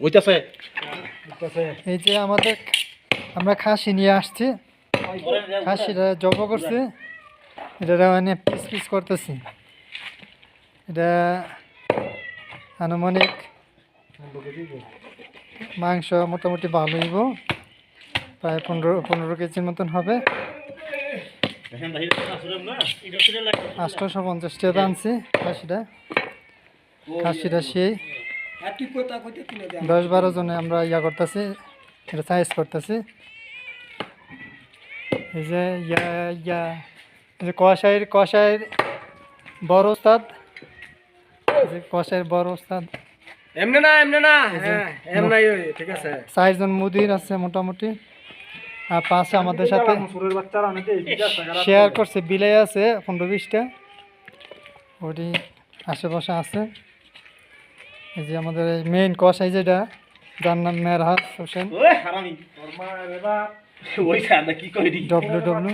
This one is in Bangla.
ওইটাছে এই যে আমাদের আমরা খাসি নিয়ে আসছি, খাসিটা জব করছি, এটা মানে পিস পিস করতেছি। এটা আনুমানিক মাংস মোটামুটি ভালো হইব, প্রায় 15 কেজির মতন হবে। 850 টাকা আনছি খাসিটা। খাসিটা সেই 10-12 জনে আমরা করতেছি, এটা সাইজ করতেছি। এই যে এই যে কষাইয়ের বড় ওস্তাদ, কষাইয়ের বড় ওস্তাদ এমনে না হ্যাঁ এমনাই ঠিক আছে। 4 জন মুদির আছে মোটামুটি, আর পাশে আমাদের সাথে শেয়ার করছে বিলাই আছে 15-20টা, ওটি আশেপাশে আছে। এই যে আমাদের মেইন কষাই যেটা, যার নাম মেরহাত হোসেন WW।